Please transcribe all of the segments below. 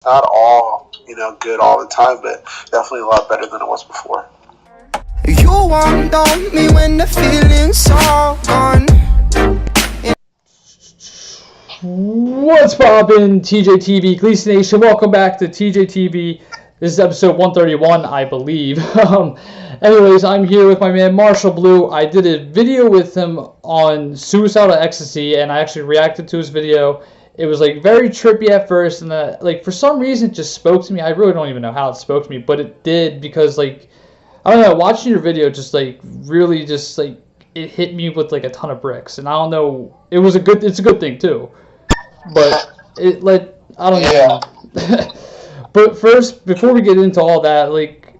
not all, good all the time, but definitely a lot better than it was before. You won't know me when the feeling's all gone. What's poppin', TJTV, Gleason Nation? Welcome back to TJTV. This is episode 131, I believe. Anyways, I'm here with my man Marshall Bleu. I did a video with him on suicidal ecstasy, and I actually reacted to his video. It was like very trippy at first, and like for some reason it just spoke to me. I really don't even know how it spoke to me, but it did because like I don't know, watching your video just like really just like it hit me with like a ton of bricks, and I don't know. It's a good thing too. But it like I don't know. But first, before we get into all that, like,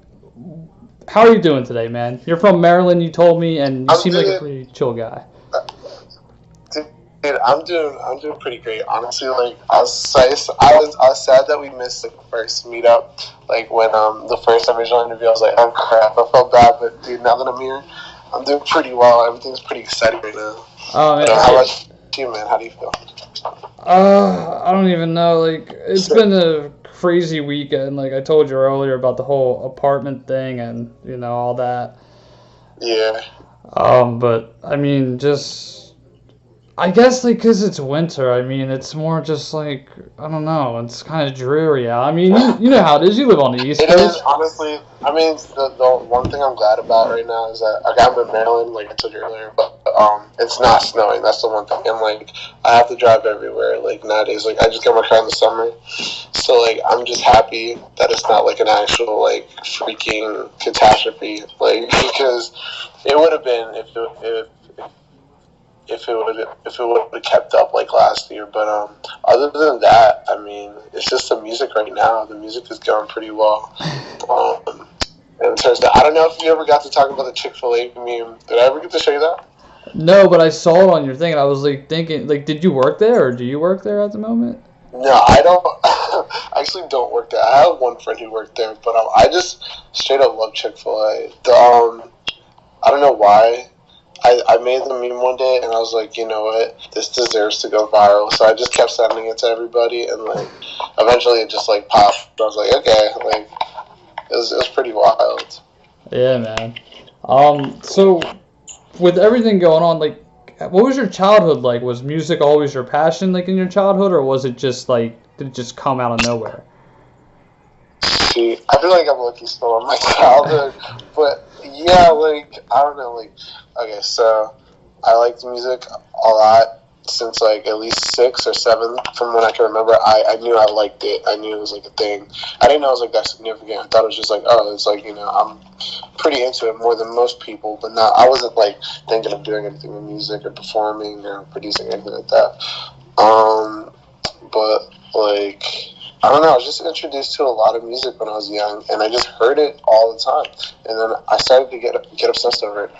how are you doing today, man? You're from Maryland, you told me, and you seem like a pretty chill guy. Dude, I'm doing pretty great. Honestly, like I was sad that we missed the first meetup. Like when the first original interview, I was like, oh crap, I felt bad. But dude, now that I'm here, I'm doing pretty well. Everything's pretty exciting right now. Oh man, how about you, man? How do you feel? I don't even know. Like it's been a crazy weekend. Like I told you earlier about the whole apartment thing and all that. Yeah. But I mean, I guess, like, because it's winter, I mean, it's more just, like, I don't know, it's kind of dreary out. I mean, you know how it is, you live on the East Coast. It is, honestly. I mean, the one thing I'm glad about right now is that, I'm in Maryland, like I told you earlier, but it's not snowing. That's the one thing. And, like, I have to drive everywhere, like, nowadays. Like, I just get my car in the summer. So, like, I'm just happy that it's not, like, an actual, like, freaking catastrophe. Like, because it would have been if it would have kept up like last year. But other than that, I mean, it's just the music right now. The music is going pretty well. And in terms of, I don't know if you ever got to talk about the Chick-fil-A meme. Did I ever get to show you that? No, but I saw it on your thing, and I was like thinking, like, did you work there, or do you work there at the moment? No, I don't. I actually don't work there. I have one friend who worked there, but I just straight up love Chick-fil-A. I don't know why. I made the meme one day, and I was like, you know what, this deserves to go viral. So I just kept sending it to everybody, and like, eventually it just like popped. I was like, okay, like, it was pretty wild. Yeah, man. So with everything going on, like, what was your childhood like? Was music always your passion, like in your childhood, or was it just like did it just come out of nowhere? See, I feel like I'm lucky still in my childhood, but yeah, like I don't know, like. Okay, so I liked music a lot since like at least 6 or 7 from when I can remember. I knew I liked it. I knew it was like a thing. I didn't know it was like that significant. I thought it was just like, oh, it's like, I'm pretty into it more than most people, but I wasn't like thinking of doing anything with music or performing or producing anything like that. But like, I don't know, I was just introduced to a lot of music when I was young, and I just heard it all the time. And then I started to get obsessed over it.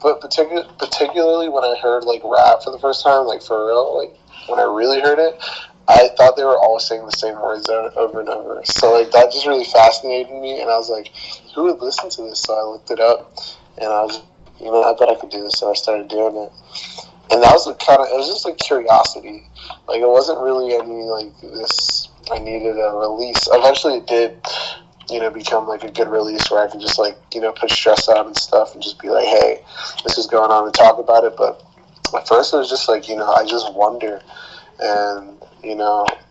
But particularly when I heard like rap for the first time, like for real, like when I really heard it, I thought they were all saying the same words over and over. So like that just really fascinated me, and I was like, who would listen to this? So I looked it up, and I was, I thought I could do this, so I started doing it. And that was it was just like curiosity. Like it wasn't really any like this. I needed a release. Eventually, it did. Become like a good release where I can just like, put stress out and stuff and just be like, hey, this is going on and talk about it. But at first it was just like, I just wonder. And,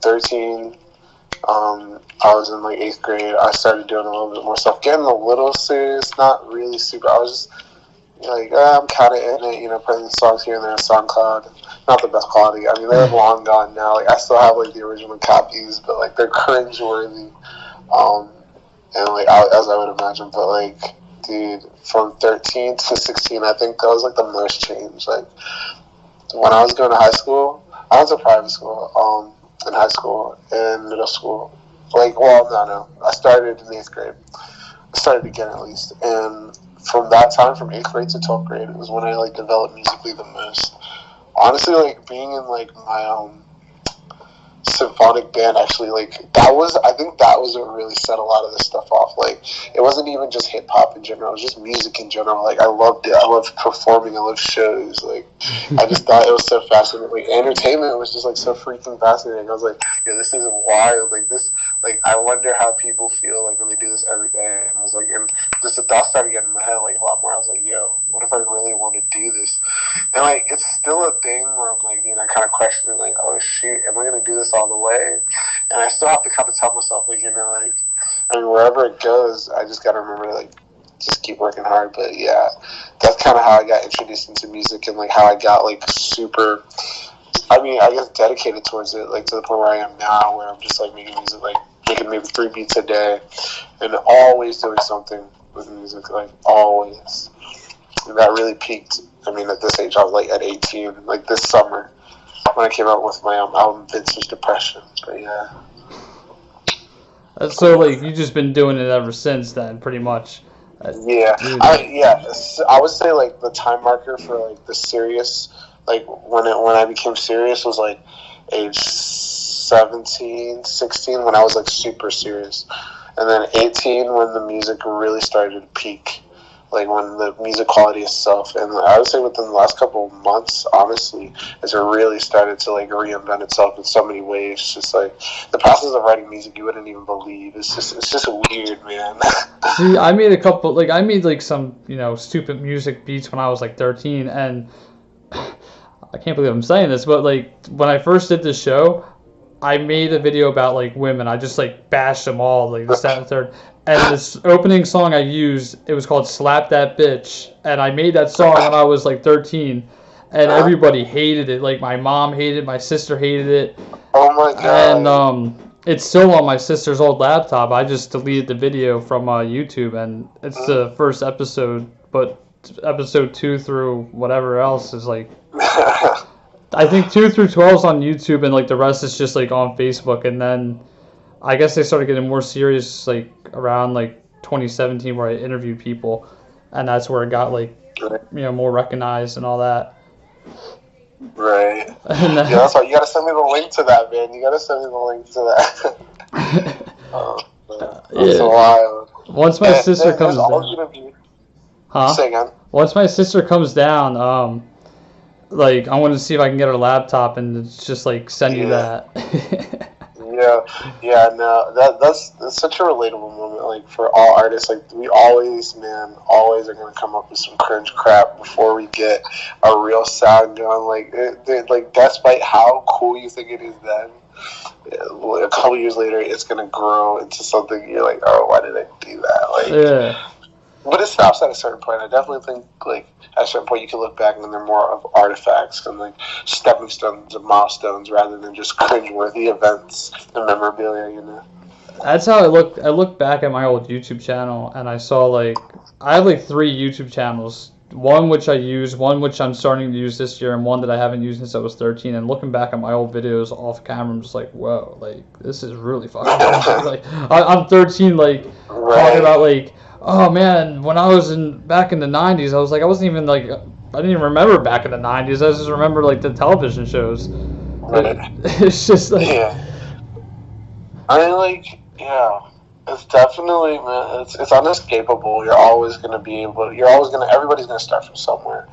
13, I was in like 8th grade. I started doing a little bit more stuff, getting a little serious, not really super. I was just like, I'm kind of in it, putting songs here and there on SoundCloud. Not the best quality. I mean, they're long gone now. Like, I still have like the original copies, but like they're cringe-worthy. And like as I would imagine, but like, dude, from 13 to 16, I think that was like the most change. Like when I was going to high school, I went to private school, in high school and middle school. Like, well, no, I started in 8th grade. I started again at least, and from that time, from 8th grade to 12th grade, was when I like developed musically the most. Honestly, like being in like my symphonic band, actually, like I think that was what really set a lot of this stuff off. Like it wasn't even just hip hop in general, it was just music in general. Like I loved it. I loved performing, I loved shows. Like I just thought it was so fascinating. Like entertainment was just like so freaking fascinating. I was like, yeah, this is wild. Like this, like, I wonder how people feel, like, when they do this every day. And I was like, and just the thought started getting in my head, like, a lot more. I was like, yo, what if I really want to do this? And, like, it's still a thing where I'm, like, kind of questioning, like, oh, shoot, am I going to do this all the way? And I still have to kind of tell myself, like, like, I mean, wherever it goes, I just got to remember to, like, just keep working hard. But, yeah, that's kind of how I got introduced into music and, like, how I got, like, super... I mean, I guess dedicated towards it, like, to the point where I am now, where I'm just, like, making music, like, making maybe 3 beats a day, and always doing something with music, like, always. And that really peaked. I mean, at this age, I was, like, at 18, like, this summer, when I came out with my album, Vintage Depression. But, yeah. So, like, you've just been doing it ever since then, pretty much. Yeah. I would say, like, the time marker for, like, the serious... Like, when I became serious was, like, age 17, 16, when I was, like, super serious. And then 18, when the music really started to peak. Like, when the music quality itself. And I would say within the last couple of months, honestly, as it really started to, like, reinvent itself in so many ways. Just, like, the process of writing music you wouldn't even believe. It's just weird, man. See, I made some, stupid music beats when I was, like, 13, and... I can't believe I'm saying this, but, like, when I first did this show, I made a video about, like, women. I just, like, bashed them all, like, this, that, and the third. And this opening song I used, it was called Slap That Bitch. And I made that song when I was, like, 13. And everybody hated it. Like, my mom hated it. My sister hated it. Oh, my God. And it's still on my sister's old laptop. I just deleted the video from YouTube. And it's the first episode. But episode 2 through whatever else is, like... I think 2 through 12 is on YouTube, and, like, the rest is just, like, on Facebook. And then I guess they started getting more serious, like, around, like, 2017, where I interviewed people, and that's where it got, like, more recognized and all that. Right. And yeah, that's why you gotta send me the link to that, man. You gotta send me the link to that. That's wild. Once my sister comes down. Huh? Say again. Once my sister comes down, like, I want to see if I can get her laptop and just, like, send you that. No, that's such a relatable moment, like, for all artists. Like, we always are going to come up with some cringe crap before we get a real sound going. Like, despite how cool you think it is then, a couple years later, it's going to grow into something you're like, oh, why did I do that? Like, yeah. But it stops at a certain point. I definitely think, like, at a certain point you can look back and they're more of artifacts and, like, stepping stones and milestones rather than just cringeworthy events and memorabilia, That's how I look. I look back at my old YouTube channel and I saw, like, I have, like, 3 YouTube channels. One which I use, one which I'm starting to use this year, and one that I haven't used since I was 13. And looking back at my old videos off camera, I'm just like, whoa, like, this is really fucking awesome. Like, I'm 13, like, talking about, like, oh man, when I was back in the 90s, I was like, I didn't even remember back in the 90s. I just remember, like, the television shows. Right. It's just like... Yeah. I mean, like, yeah. It's definitely, man, it's unescapable. Everybody's going to start from somewhere.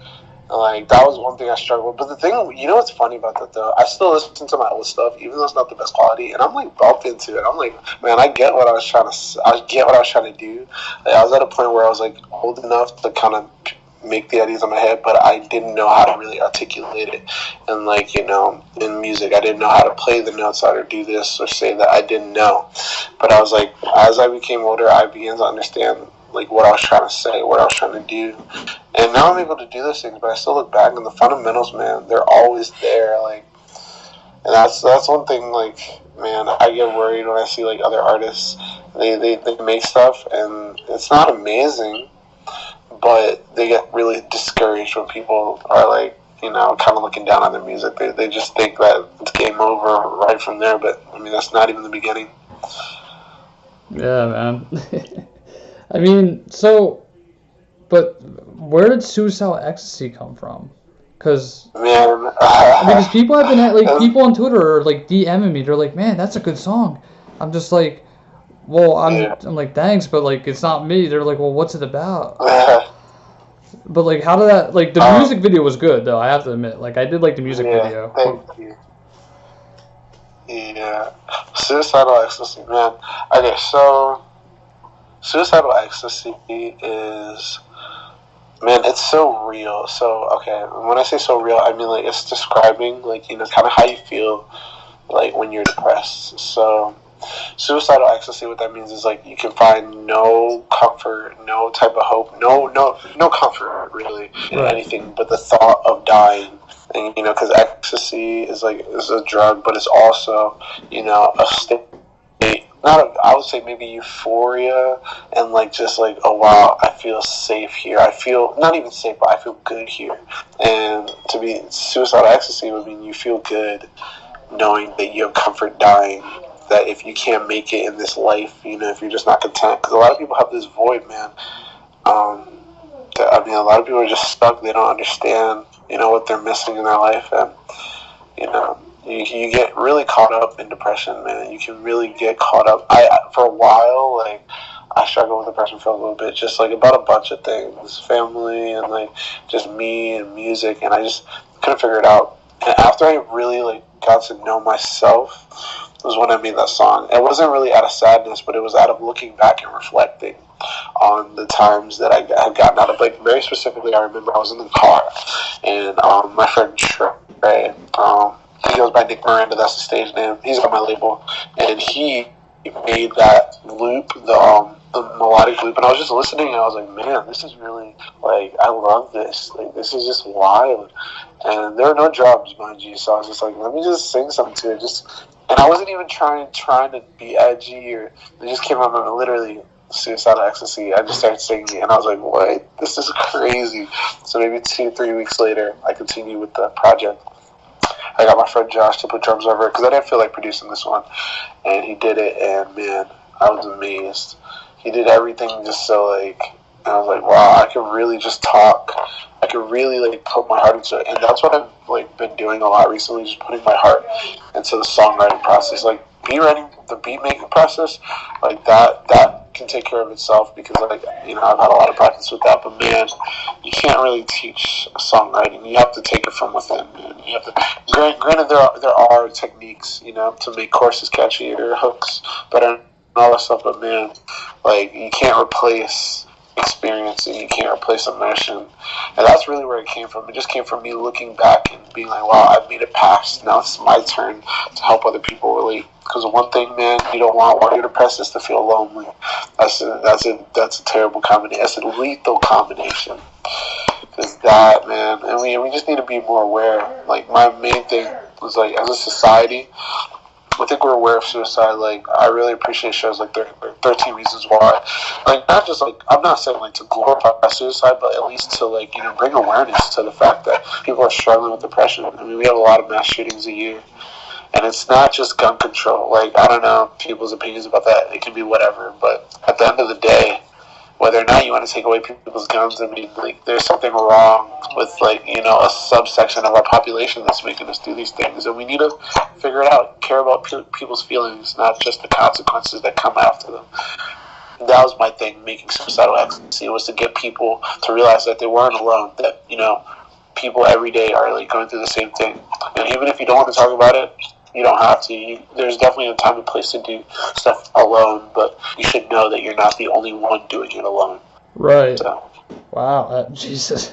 And, like, that was one thing I struggled with. But the thing, what's funny about that, though? I still listen to my old stuff, even though it's not the best quality, and I'm, like, bumped into it. I'm like, man, I get what I was trying to do. Like, I was at a point where I was, like, old enough to kind of make the ideas in my head, but I didn't know how to really articulate it. And, like, in music, I didn't know how to play the notes, how to do this or say that. I didn't know. But I was like, as I became older, I began to understand, like, what I was trying to say, what I was trying to do. And now I'm able to do those things, but I still look back and the fundamentals, man, they're always there. Like, and that's one thing, like, man, I get worried when I see, like, other artists, they make stuff and it's not amazing, but they get really discouraged when people are, like, kind of looking down on their music. They just think that it's game over right from there, but, I mean, that's not even the beginning. Yeah, man. I mean, but where did Suicidal Ecstasy come from? Because people have been, people on Twitter are, like, DMing me. They're like, man, that's a good song. I'm just like, well, I'm like, thanks, but, like, it's not me. They're like, well, what's it about? But, like, how did that, like, the music video was good, though, I have to admit. Like, I did like the music video. Thank you. Yeah. Suicidal ecstasy, man. Okay, so suicidal ecstasy is, man, it's so real. So, okay, when I say so real, I mean, like, it's describing, like, kind of how you feel, like, when you're depressed. So, suicidal ecstasy, what that means is, like, you can find no comfort, no type of hope, no comfort, really, in anything but the thought of dying. And, because ecstasy is a drug, but it's also, a state, I would say maybe euphoria, and just oh wow, I feel safe here. I feel not even safe, but I feel good here. And to be suicidal ecstasy would mean you feel good knowing that you have comfort dying. That if you can't make it in this life, if you're just not content, because a lot of people have this void, man. A lot of people are just stuck. They don't understand, what they're missing in their life, and you get really caught up in depression, man. You can really get caught up. For a while, I struggled with depression for a little bit, just about a bunch of things, family and just me and music, and I just couldn't figure it out. And after I really got to know myself, was when I made that song. It wasn't really out of sadness, but it was out of looking back and reflecting on the times that I had gotten out of. Very specifically, I remember I was in the car, and my friend Trey, he goes by Nick Miranda, that's the stage name. He's on my label, and he made that loop, the melodic loop, and I was just listening, and I was like, man, this is really, I love this. This is just wild. And there are no drums, mind you, so I was just like, let me just sing something to it. And I wasn't even trying to be edgy, or it just came out of literally suicidal ecstasy. I just started singing it, and I was like, what? This is crazy. So maybe 2-3 weeks later, I continued with the project. I got my friend Josh to put drums over it, because I didn't feel like producing this one. And he did it, and man, I was amazed. He did everything just so and I was like, wow, I can really just talk. I can really put my heart into it. And that's what I've been doing a lot recently, just putting my heart into the songwriting process. The beat making process, that can take care of itself, because I've had a lot of practice with that. But man, you can't really teach songwriting. You have to take it from within, man. You have to. Granted, there are techniques, to make choruses catchy or hooks better and all that stuff. But man, you can't replace experience, and you can't replace immersion. And that's really where it came from. It just came from me looking back and being like, wow, I've made it past. Now it's my turn to help other people relate. Because one thing, man, you don't want while you're depressed is to feel lonely. That's a terrible combination. That's a lethal combination. Because that, man, and we just need to be more aware. My main thing was as a society, I think we're aware of suicide. I really appreciate shows like 13 Reasons Why. Not just I'm not saying to glorify suicide, but at least to bring awareness to the fact that people are struggling with depression. I mean, we have a lot of mass shootings a year, and it's not just gun control. I don't know people's opinions about that. It can be whatever, but at the end of the day, whether or not you want to take away people's guns, I mean, there's something wrong with, a subsection of our population that's making us do these things. And we need to figure it out, care about people's feelings, not just the consequences that come after them. That was my thing, making suicidal ecstasy, was to get people to realize that they weren't alone, that, people every day are, going through the same thing. And even if you don't want to talk about it, you don't have to. There's definitely a time and place to do stuff alone, but you should know that you're not the only one doing it alone. Right. So. Wow, Jesus.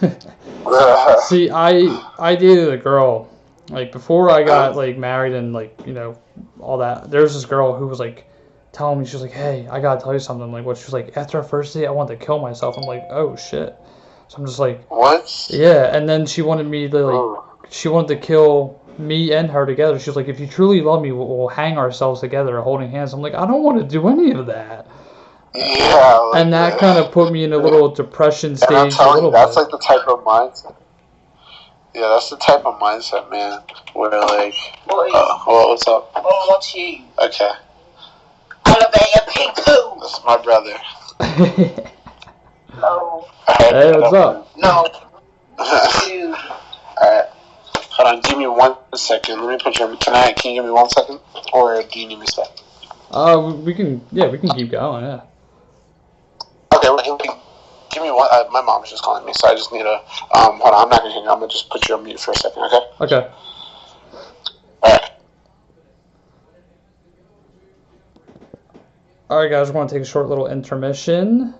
See, I dated a girl, before I got, married and, all that. There's this girl who was, telling me, she was like, hey, I gotta tell you something. What? She was like, after our first date, I wanted to kill myself. I'm like, oh, shit. So I'm just like... What? Yeah, and then she wanted me to, she wanted to kill me and her together. She was like, if you truly love me, we'll hang ourselves together holding hands. I'm like, I don't want to do any of that. Yeah. And that kind of put me in a little depression stage. And I'm telling you, that's bit. The type of mindset. Yeah, that's the type of mindset, man, where what's up? Oh, what's you? Okay. Elevator pig poo. This is my brother. No. Hey, what's up? No. You. Alright. Hold on, give me 1 second. Let me put you on. Can you give me 1 second? Or do you need me to stop? We can keep going, yeah. Okay, give me one. My mom is just calling me, so I just need to, hold on, I'm not going to hang up. I'm going to just put you on mute for a second, okay? Okay. Alright. Alright, guys, we're going to take a short little intermission.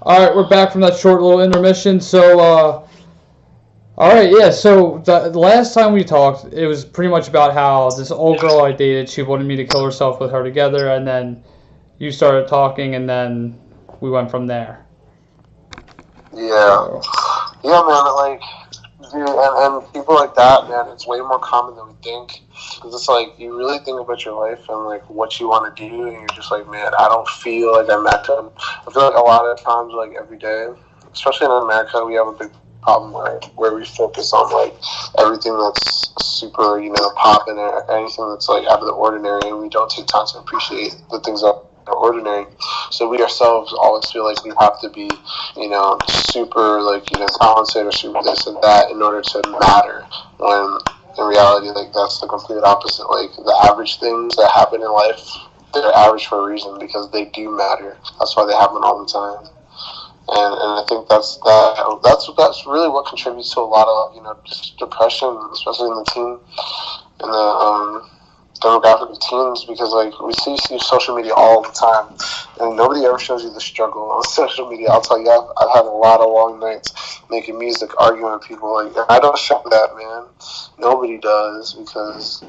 Alright, we're back from that short little intermission. So, alright, yeah, so the last time we talked, it was pretty much about how this old girl I dated, she wanted me to kill herself with her together, and then you started talking, and then we went from there. Yeah. Yeah, man, like, dude, and people like that, man, it's way more common than we think. Because it's like, you really think about your life and, like, what you want to do, and you're just like, man, I don't feel like I met them. I feel like a lot of times, like, every day, especially in America, we have a big problem where we focus on, like, everything that's super, popping, or anything that's, like, out of the ordinary, and we don't take time to appreciate the things that are ordinary. So we ourselves always feel like we have to be, super, like, talented or super this and that in order to matter, when in reality, like, that's the complete opposite. Like, the average things that happen in life, they're average for a reason, because they do matter. That's why they happen all the time. And I think that's really what contributes to a lot of, just depression, especially in the demographic of teens, because, like, we see social media all the time, and nobody ever shows you the struggle on social media. I'll tell you, I've had a lot of long nights making music, arguing with people, like, and I don't show that, man. Nobody does, because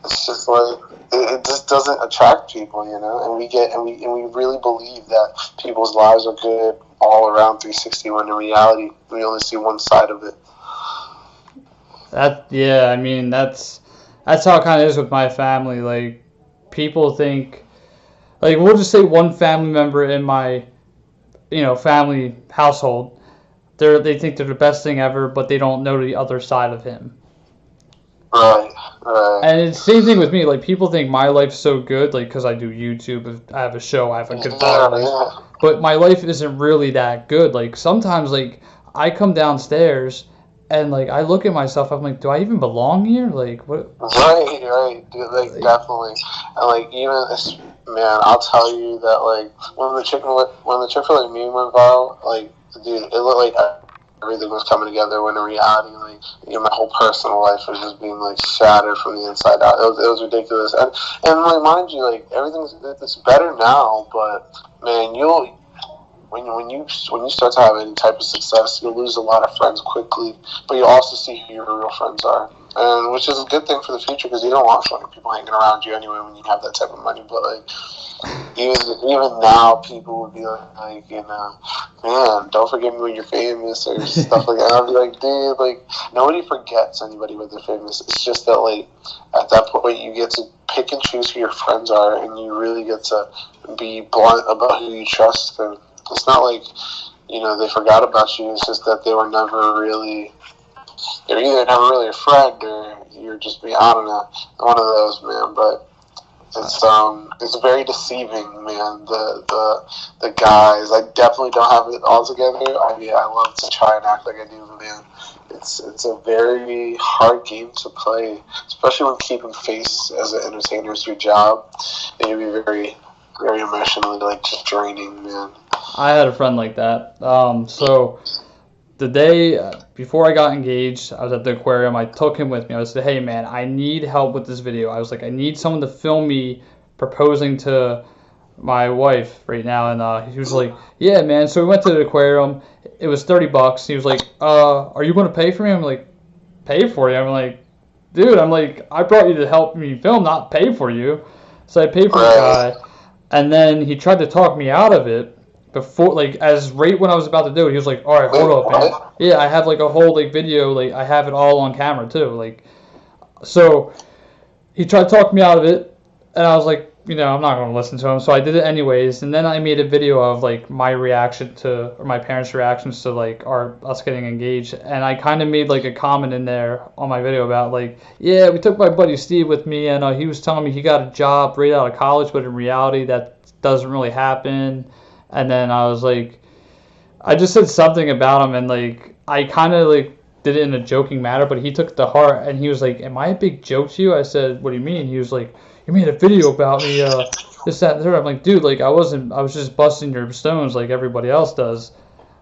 it's just like, it just doesn't attract people, and we really believe that people's lives are good all around 360, when in reality we only see one side of it. That's how it kind of is with my family. Like, people think, like, we'll just say one family member in my, family household, they think they're the best thing ever, but they don't know the other side of him. Right. And it's the same thing with me. Like, people think my life's so good, like, because I do YouTube, I have a show, I have a good life. But my life isn't really that good. Like, sometimes, like, I come downstairs and, like, I look at myself, I'm like, do I even belong here? Like, what? Right, dude, like, definitely. And, like, man, I'll tell you that, like, when the Chick-fil-A meme went viral, like, dude, it looked like everything was coming together, when in reality, like, my whole personal life was just being, like, shattered from the inside out. It was ridiculous. And like, mind you, like, it's better now, but, man, when you start to have any type of success, you'll lose a lot of friends quickly, but you'll also see who your real friends are, and which is a good thing for the future, because you don't want fucking people hanging around you anyway when you have that type of money. But, like, even now, people would be like, man, don't forget me when you're famous, or stuff like that. And I'll be like, dude, like, nobody forgets anybody when they're famous. It's just that, like, at that point, you get to pick and choose who your friends are, and you really get to be blunt about who you trust. And it's not like, they forgot about you. It's just that they were never really, they're either never really a friend, or you're just being, I don't know, one of those, man. But it's very deceiving, man. The guys, I definitely don't have it all together. I mean, I love to try and act like I do, but, man, it's a very hard game to play, especially when keeping face as an entertainer is your job. And you'll be very, very emotionally, like, just draining, man. I had a friend like that. So the day before I got engaged, I was at the aquarium. I took him with me. I said, hey, man, I need help with this video. I was like, I need someone to film me proposing to my wife right now. And he was like, yeah, man. So we went to the aquarium. It was $30. He was like, are you going to pay for me? I'm like, pay for you? I'm like, dude, I brought you to help me film, not pay for you. So I paid for the guy. And then he tried to talk me out of it. Before, like, right when I was about to do it, he was like, all right, hold up, man. Yeah, I have, like, a whole, like, video, like, I have it all on camera, too, like, so he tried to talk me out of it, and I was like, I'm not going to listen to him, so I did it anyways, and then I made a video of, like, my reaction to, or my parents' reactions to, like, us getting engaged, and I kind of made, like, a comment in there on my video about, like, yeah, we took my buddy Steve with me, and he was telling me he got a job right out of college, but in reality, that doesn't really happen. And then I was like, I just said something about him, and, like, I kind of, like, did it in a joking manner, but he took it to heart, and he was like, am I a big joke to you? I said, what do you mean? He was like, you made a video about me, this, that, and the third. I'm like, dude, like, I was just busting your stones like everybody else does.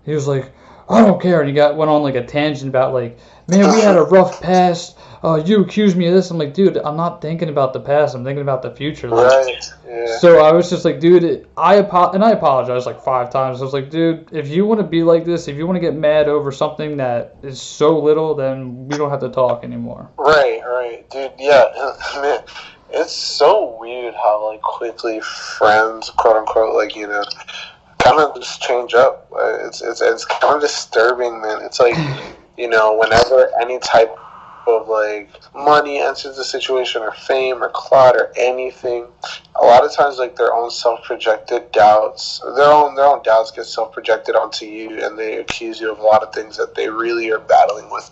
He was like, I don't care, and he went on, like, a tangent about, like, man, we had a rough past, oh, you accused me of this. I'm like, dude, I'm not thinking about the past. I'm thinking about the future. Like, right. Yeah. So I was just like, dude, I apologized like 5 times. I was like, dude, if you want to be like this, if you want to get mad over something that is so little, then we don't have to talk anymore. Right, dude. Yeah, man, it's so weird how like quickly friends, quote unquote, like kind of just change up. It's kind of disturbing, man. It's like whenever any type of like money enters the situation, or fame, or clout, or anything, a lot of times like their own self-projected doubts, their own doubts get self-projected onto you, and they accuse you of a lot of things that they really are battling with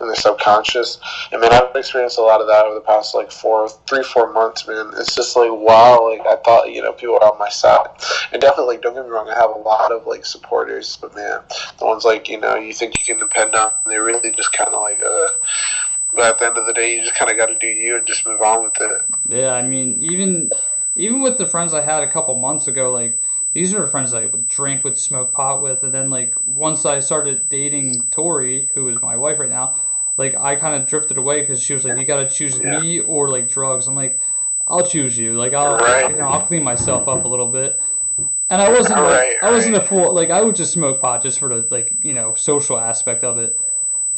in their subconscious. I mean, I've experienced a lot of that over the past like 3-4 months, man. It's just like, wow, like I thought people were on my side, and definitely, like, don't get me wrong, I have a lot of like supporters, but man, the ones like you think you can depend on, they really just kind of like but at the end of the day, you just kind of got to do you and just move on with it. Yeah, I mean, even with the friends I had a couple months ago, like, these are friends I would drink with, smoke pot with, and then like once I started dating Tori, who is my wife right now, like I kind of drifted away because she was like, you gotta choose me or like drugs. I'm like, I'll choose you. Like I'll clean myself up a little bit. And I wasn't I wasn't a full, like, I would just smoke pot just for the like social aspect of it.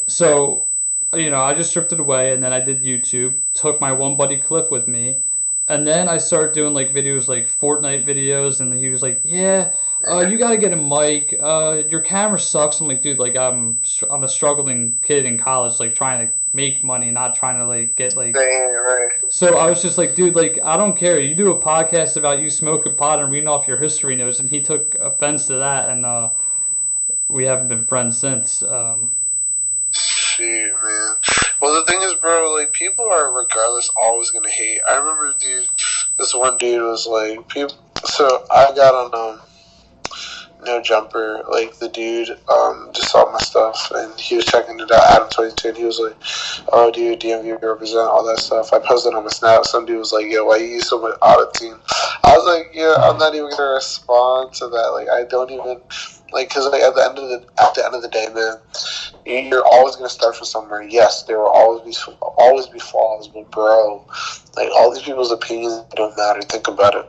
So I just drifted away, and then I did YouTube. Took my one buddy Cliff with me. And then I started doing like videos, like Fortnite videos, and he was like, "Yeah, you gotta get a mic. Your camera sucks." I'm like, "Dude, like I'm a struggling kid in college, like trying to make money, not trying to like get like." Right. So I was just like, "Dude, like I don't care. You do a podcast about you smoking pot and reading off your history notes," and he took offense to that, and we haven't been friends since. Shoot, man. Well, the thing is, bro, like, people are, regardless, always gonna hate. I remember, dude, this one dude was like, so I got on, No Jumper, like, the dude, just saw my stuff, and he was checking it out, Adam22, and he was like, oh, dude, DMV represent, all that stuff. I posted on my Snap, some dude was like, yo, why you use so much auto-tune? I was like, yeah, I'm not even gonna respond to that, like, I don't even, like, because like, at the end of the day, man, you're always gonna start from somewhere. Yes, there will always be flaws, but bro, like, all these people's opinions don't matter. Think about it.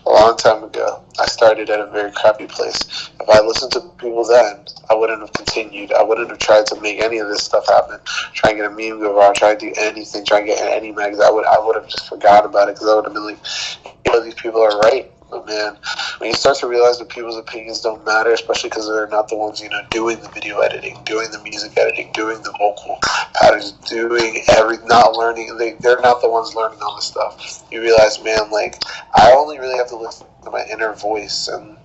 A long time ago, I started at a very crappy place. If I listened to people then, I wouldn't have continued. I wouldn't have tried to make any of this stuff happen. Try and get a meme go around. Try to do anything. Try and get any magazine. I would have just forgotten about it, because I would have been like, these people are right. But man, when you start to realize that people's opinions don't matter, especially because they're not the ones, doing the video editing, doing the music editing, doing the vocal patterns, doing not learning, they're not the ones learning all this stuff. You realize, man, like, I only really have to listen to my inner voice, and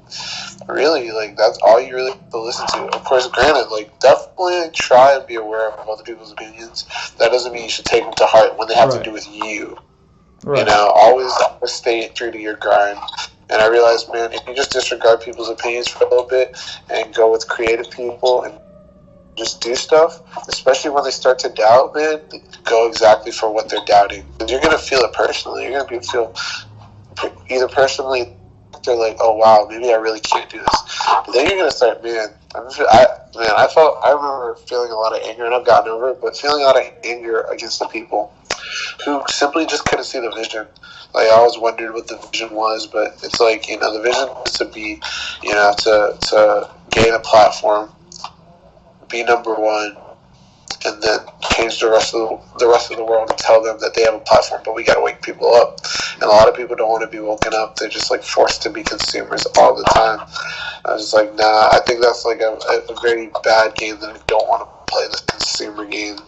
really, like, that's all you really have to listen to. Of course, granted, like, definitely try and be aware of other people's opinions. That doesn't mean you should take them to heart when they have to do with you. Right. Always stay true to your grind. And I realized, man, if you just disregard people's opinions for a little bit and go with creative people and just do stuff, especially when they start to doubt, man, go exactly for what they're doubting. Because you're going to feel it personally. You're going to feel either personally, they're like, oh, wow, maybe I really can't do this. But then you're going to start, I remember feeling a lot of anger, and I've gotten over it, but feeling a lot of anger against the people who simply just couldn't see the vision. Like, I always wondered what the vision was, but it's like, the vision is to be, to gain a platform, be number one, and then change the rest of the world and tell them that they have a platform. But we got to wake people up, and a lot of people don't want to be woken up. They're just like forced to be consumers all the time. I was just like, nah, I think that's like a very bad game that I don't want to play, this consumer game.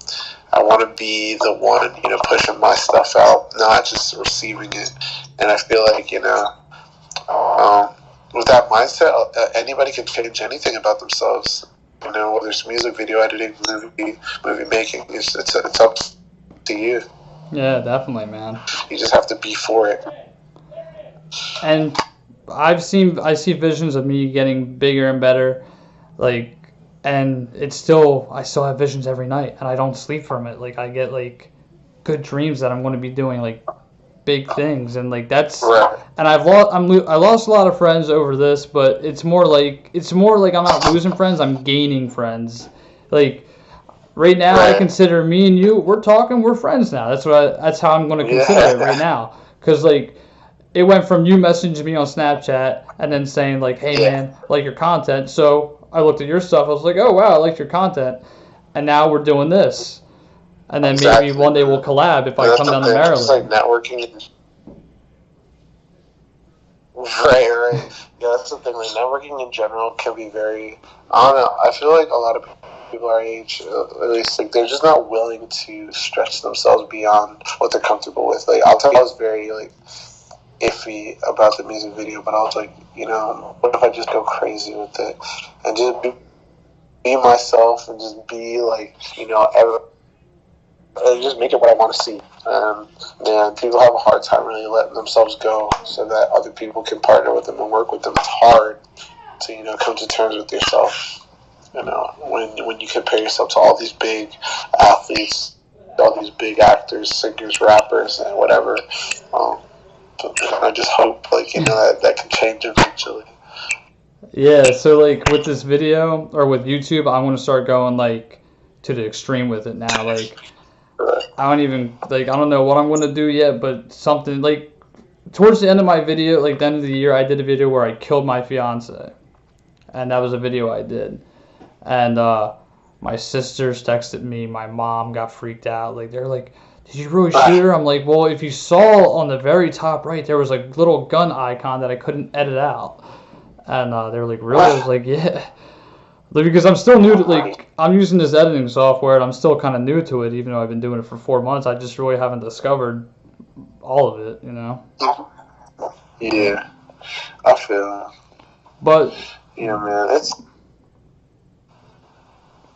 I want to be the one, pushing my stuff out, not just receiving it. And I feel like, with that mindset, anybody can change anything about themselves. Whether it's music, video editing, movie making, it's up to you. Yeah, definitely, man. You just have to be for it. And I see visions of me getting bigger and better, like. And I still have visions every night, and I don't sleep from it. Like, I get like good dreams that I'm going to be doing like big things, and like that's. Right. And I lost a lot of friends over this, but it's more like I'm not losing friends. I'm gaining friends. Like, Right now, I Right. consider me and you, we're talking, we're friends now. That's how I'm going to consider it right now. Because, like, it went from you messaging me on Snapchat and then saying, like, hey, Yeah. man, I like your content. So I looked at your stuff. I was like, oh, wow, I like your content. And now we're doing this. And then Exactly. maybe one day we'll collab if I That's come the down to thing. Maryland. It's like networking. Right. Yeah, that's the thing. Like, networking in general can be very. I don't know. I feel like a lot of people our age, at least, like they're just not willing to stretch themselves beyond what they're comfortable with. Like, I'll tell you, I was very like iffy about the music video, but I was like, what if I just go crazy with it and just be myself and just be like, just make it what I want to see. Man, people have a hard time really letting themselves go so that other people can partner with them and work with them. It's hard to, come to terms with yourself. When you compare yourself to all these big athletes, all these big actors, singers, rappers, and whatever. I just hope, that can change eventually. Yeah, so, like, with this video, or with YouTube, I want to start going, like, to the extreme with it now. Like, I don't know what I'm going to do yet, but something, like, towards the end of my video, like, the end of the year, I did a video where I killed my fiance. And that was a video I did. And, my sisters texted me, my mom got freaked out. Like, they're like, did you really shoot her? I'm like, well, if you saw on the very top right, there was a little gun icon that I couldn't edit out. And they were like, really? I was like, yeah. Like, because I'm still new to, like, I'm using this editing software, and I'm still kind of new to it, even though I've been doing it for 4 months. I just really haven't discovered all of it, Yeah, I feel it. But, Man, it's...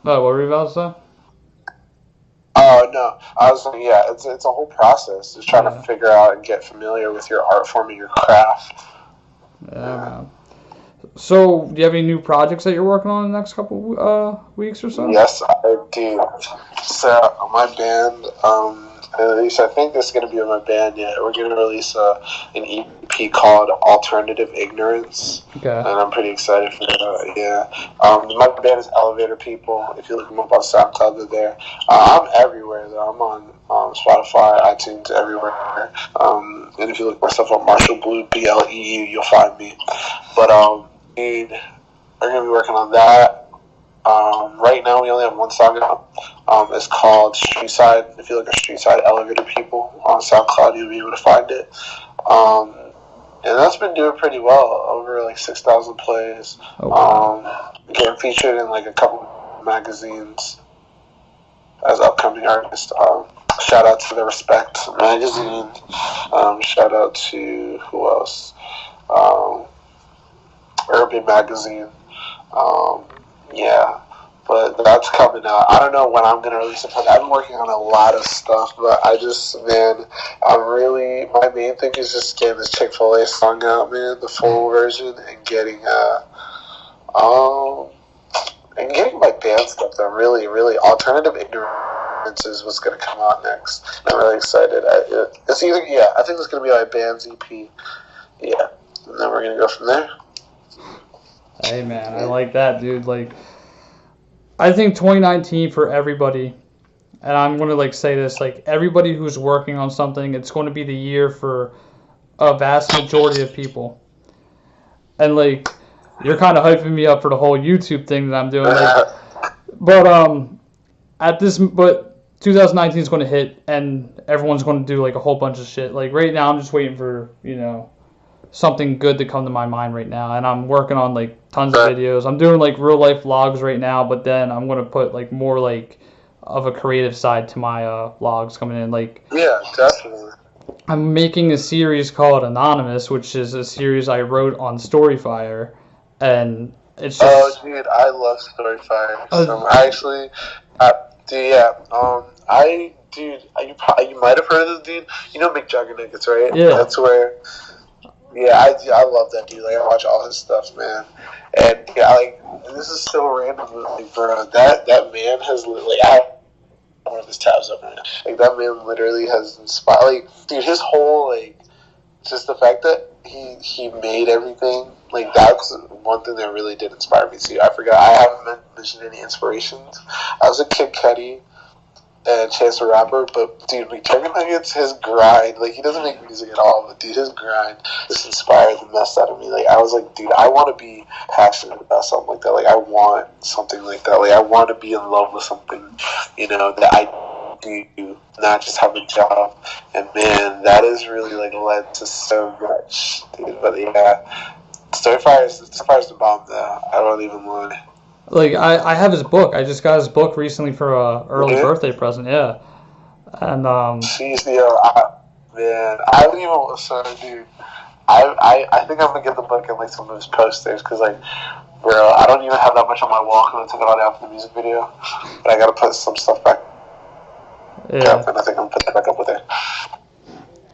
what were you about to say? Oh, no. I was like, yeah, it's a whole process. Just trying to figure out and get familiar with your art form and your craft. Yeah, man. So, do you have any new projects that you're working on in the next couple weeks or so? Yes, I do. So, my band, at least I think this is going to be in my band yet. We're going to release an EP called Alternative Ignorance. Okay. And I'm pretty excited for that, yeah. My band is Elevator People. If you look them up on SoundCloud, they're there. I'm everywhere, though. I'm on Spotify, iTunes, everywhere. And if you look myself up, Marshall Bleu, Bleu, you'll find me. But, we're going to be working on that. Right now, we only have one song out. It's called Street Side. If you look at Street Side Elevator People on SoundCloud, you'll be able to find it. And that's been doing pretty well, over like 6,000 plays. Oh, wow. Getting featured in like a couple magazines as upcoming artists. Shout out to the Respect magazine. Shout out to who else? Urban magazine. Yeah, but that's coming out. I don't know when I'm going to release it. I've been working on a lot of stuff, but my main thing is just getting this Chick-fil-A song out, man, the full version, and getting my band stuff done. Really, really, Alternative Ignorance is what's going to come out next. I'm really excited. I think it's going to be my band's EP. Yeah, and then we're going to go from there. Hey, man, I like that, dude. Like, I think 2019 for everybody, and I'm going to, like, say this, like, everybody who's working on something, it's going to be the year for a vast majority of people. And, like, you're kind of hyping me up for the whole YouTube thing that I'm doing. Like, but 2019 is going to hit, and everyone's going to do, like, a whole bunch of shit. Like, right now, I'm just waiting for, something good to come to my mind right now, and I'm working on like tons of videos. I'm doing like real life vlogs right now, but then I'm gonna put like more like of a creative side to my vlogs coming in. Like, yeah, definitely. I'm making a series called Anonymous, which is a series I wrote on Storyfire, and it's just. Oh, dude, I love Storyfire. You might have heard of this dude. You know McJuggernuggets, right? Yeah. That's where. Yeah, I love that dude. Like, I watch all his stuff, man. And yeah, this is so random, like, bro. That man has I have one of his tabs up right now. Like, that man literally has inspired. Like, dude, his whole just the fact that he made everything. like that's one thing that really did inspire me too. I forgot I haven't mentioned any inspirations. I was a Kid Cudi and Chance the Rapper, but dude, McJuggerNuggets, Nuggets, his grind, like he doesn't make music at all, but dude, his grind just inspired the mess out of me. Like I was like, dude, I want to be passionate about something like that. Like I want something like that. Like I want to be in love with something, that I do, not just have a job. And man, that has really like led to so much, dude. But yeah, Storyfire's the bomb though. I don't even lie. Like, I have his book. I just got his book recently for a early birthday present, yeah. And, Jeez, man, I don't even, sorry, dude. I think I'm going to get the book and, like, some of his posters, because, like, bro, I don't even have that much on my wall, because I took it all down for the music video, but I got to put some stuff back up, and I think I'm going to put that back up with it.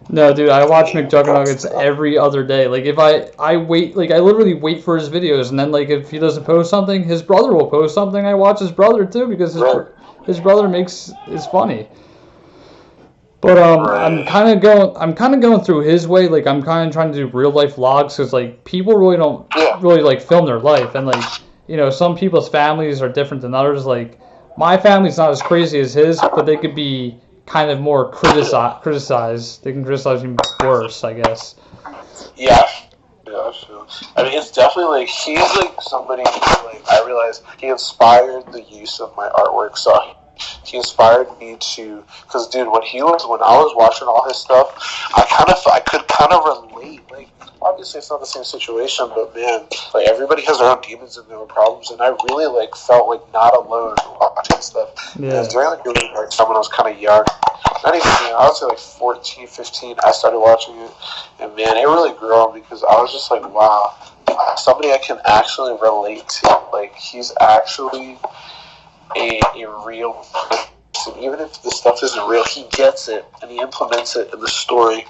No, dude, I watch McJuggerNuggets every other day. Like, if I wait, like, I literally wait for his videos, and then, like, if he doesn't post something, his brother will post something. I watch his brother, too, because his brother is funny. But, I'm kind of going through his way. Like, I'm kind of trying to do real-life vlogs, because, like, people really don't really, like, film their life. And, like, some people's families are different than others. Like, my family's not as crazy as his, but they could be kind of more criticized. They can criticize me worse, I guess. Yeah, I feel. I mean, it's definitely like he's like somebody who, like, I realize he inspired the use of my artwork. So he inspired me to, because dude, when I was watching all his stuff, I could kind of relate. Like, obviously it's not the same situation, but man, like everybody has their own demons and their own problems, and I really like felt like not alone watching stuff. Yeah. It was during like really dark time when I was kind of young. Not even, I would say like 14, 15, I started watching it, and man, it really grew on me because I was just like, wow, somebody I can actually relate to. Like, he's actually a real person. Even if the stuff isn't real, he gets it and he implements it in the story,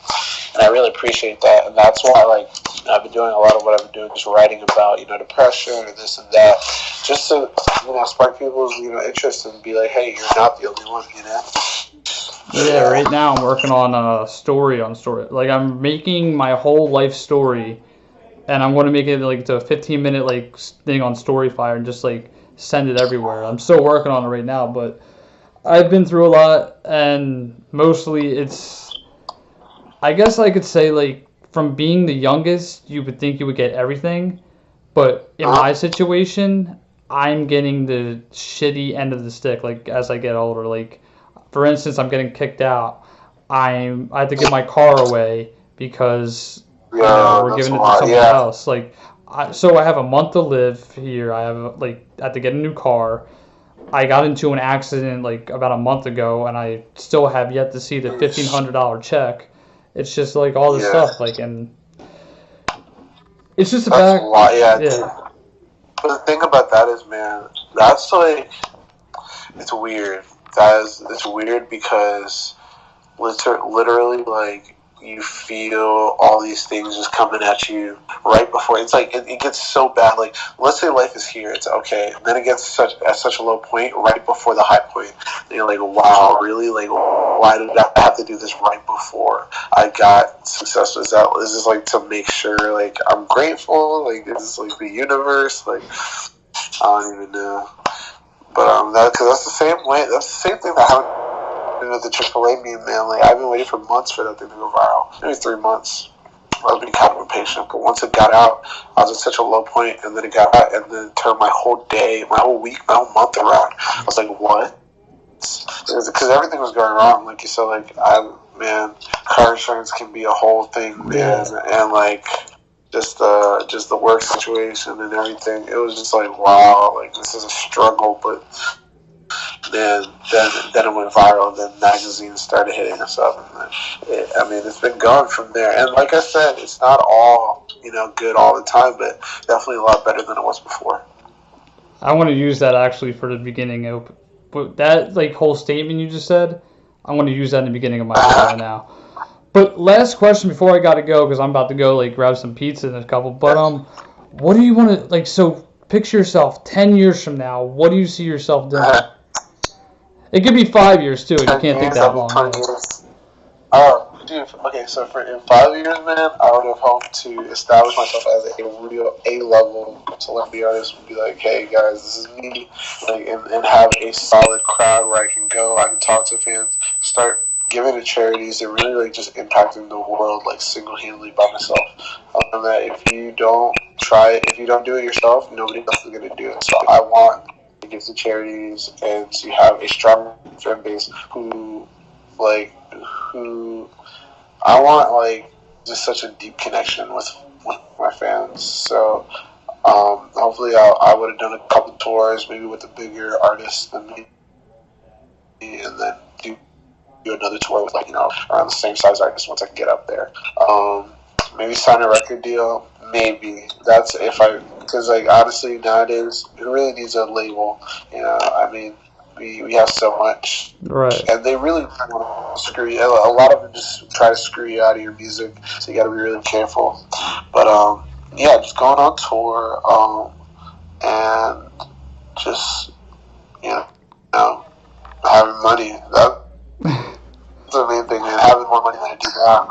and I really appreciate that. And that's why, like, I've been doing a lot of what I've been doing, just writing about, depression and this and that, just to, spark people's, interest and be like, hey, you're not the only one, Yeah, right now I'm working on a story. Like, I'm making my whole life story, and I'm going to make it like to a 15-minute like thing on Storyfire and just like send it everywhere. I'm still working on it right now, but I've been through a lot, and mostly I guess I could say, like, from being the youngest, you would think you would get everything, but in my situation, I'm getting the shitty end of the stick, like, as I get older. Like, for instance, I'm getting kicked out. I had to give my car away because we're giving it to someone else. Like, so I have a month to live here. I had to get a new car. I got into an accident like about a month ago, and I still have yet to see the $1,500 check. It's just like all this stuff, like, and it's just That's a lot, yeah. But the thing about that is, man, that's like, it's weird. It's weird because literally, like, you feel all these things just coming at you right before. It's like it gets so bad. Like, let's say life is here, it's okay, and then it gets at such a low point right before the high point. And you're like, wow, really? Like, why did I have to do this right before I got success? Is this like to make sure like I'm grateful? Like, is this like the universe? Like, I don't even know. But because that's the same way. That's the same thing that happened with the Chick-fil-A meme, man. Like, I've been waiting for months for that thing to go viral. Maybe 3 months. I was being kind of impatient, but once it got out, I was at such a low point, and then it got out, and then it turned my whole day, my whole week, my whole month around. I was like, what? Because everything was going wrong. Like you said, like, car insurance can be a whole thing, man, and like, just the work situation and everything. It was just like, wow, like, this is a struggle, but then it went viral. Then magazines started hitting us up, and it's been going from there. And like I said, it's not all good all the time, but definitely a lot better than it was before. I want to use that actually for the beginning of that, like, whole statement you just said. I want to use that in the beginning of my video now. But last question before I gotta go, because I'm about to go like grab some pizza in a couple. But what do you want to, like? So picture yourself 10 years from now. What do you see yourself doing? It could be 5 years too. You can't think that long. dude, okay, so for in 5 years, man, I would have hoped to establish myself as a real A-level celebrity artist. Would be like, hey guys, this is me, like, and have a solid crowd where I can go, I can talk to fans, start giving to charities, and really like just impacting the world like single-handedly by myself. And that if you don't try it, if you don't do it yourself, nobody else is gonna do it. So I want to give to charities and to have a strong fan base who I want like just such a deep connection with my fans. So hopefully I would have done a couple tours, maybe with a bigger artist than me, and then do another tour with like around the same size artist once I can get up there. Maybe sign a record deal. Maybe that's because like honestly nowadays who really needs a label? I mean. We have so much, right? And they really want to screw you. A lot of them just try to screw you out of your music, so you got to be really careful. But yeah, just going on tour, and just having money. That's the main thing, man. Having more money than I do now.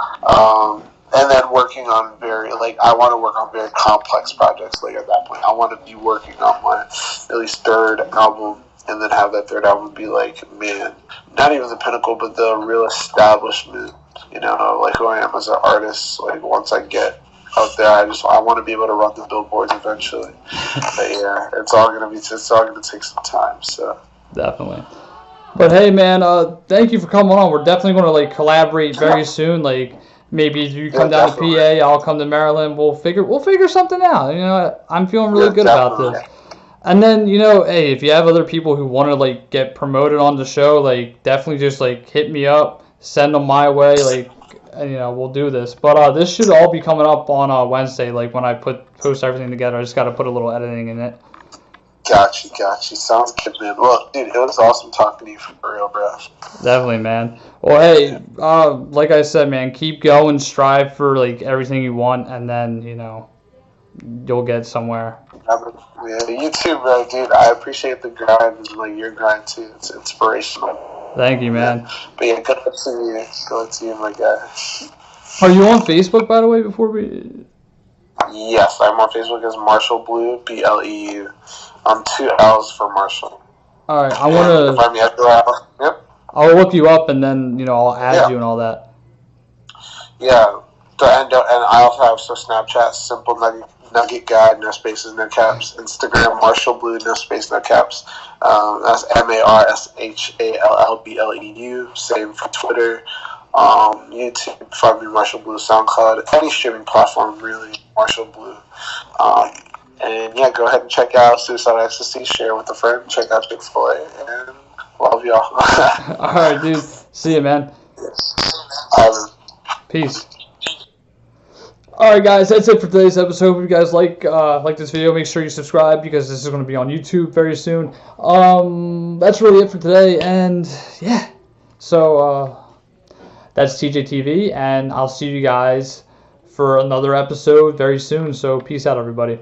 And then working on I want to work on very complex projects. Like at that point, I want to be working on my at least third album. And then have that third album be like, man, not even the pinnacle, but the real establishment, like who I am as an artist. Like once I get out there, I want to be able to run the billboards eventually. But yeah, it's all gonna take some time. So definitely. But hey, man, thank you for coming on. We're definitely gonna like collaborate very soon. Like maybe you come down to PA, I'll come to Maryland. We'll figure something out. I'm feeling really good about this. And then, hey, if you have other people who want to, like, get promoted on the show, like, definitely just, like, hit me up, send them my way, like, and, we'll do this. But this should all be coming up on Wednesday, like, when I post everything together. I just got to put a little editing in it. Gotcha. Sounds good, man. Well, dude, it was awesome talking to you for real, bro. Definitely, man. Well, hey, like I said, man, keep going, strive for, like, everything you want, and then, you'll get somewhere. Yeah, you too, bro, dude. I appreciate the grind and like your grind too. It's inspirational. Thank you, man. Yeah. But yeah, good luck to you. Good luck to you, my guy. Are you on Facebook, by the way? Before we. Yes, I'm on Facebook as Marshall Bleu, BLEU. 2 L's for Marshall. All right, I want to. Find me at the Yep. I'll look you up and then I'll add you and all that. Yeah, and I also have Snapchat, Simple Nugget Guy, no spaces, no caps. Instagram, Marshall Bleu, no space, no caps. That's MarshallBleu. Same for Twitter. YouTube, find me Marshall Bleu. SoundCloud, any streaming platform, really, Marshall Bleu. And yeah, go ahead and check out Suicide Ecstasy. Share with a friend. Check out Chick-fil-A. And love y'all. All right, dude. See you, man. Peace. Alright guys, that's it for today's episode. If you guys like this video, make sure you subscribe because this is going to be on YouTube very soon. That's really it for today, and yeah. So, that's TJAY TV, and I'll see you guys for another episode very soon. So, peace out, everybody.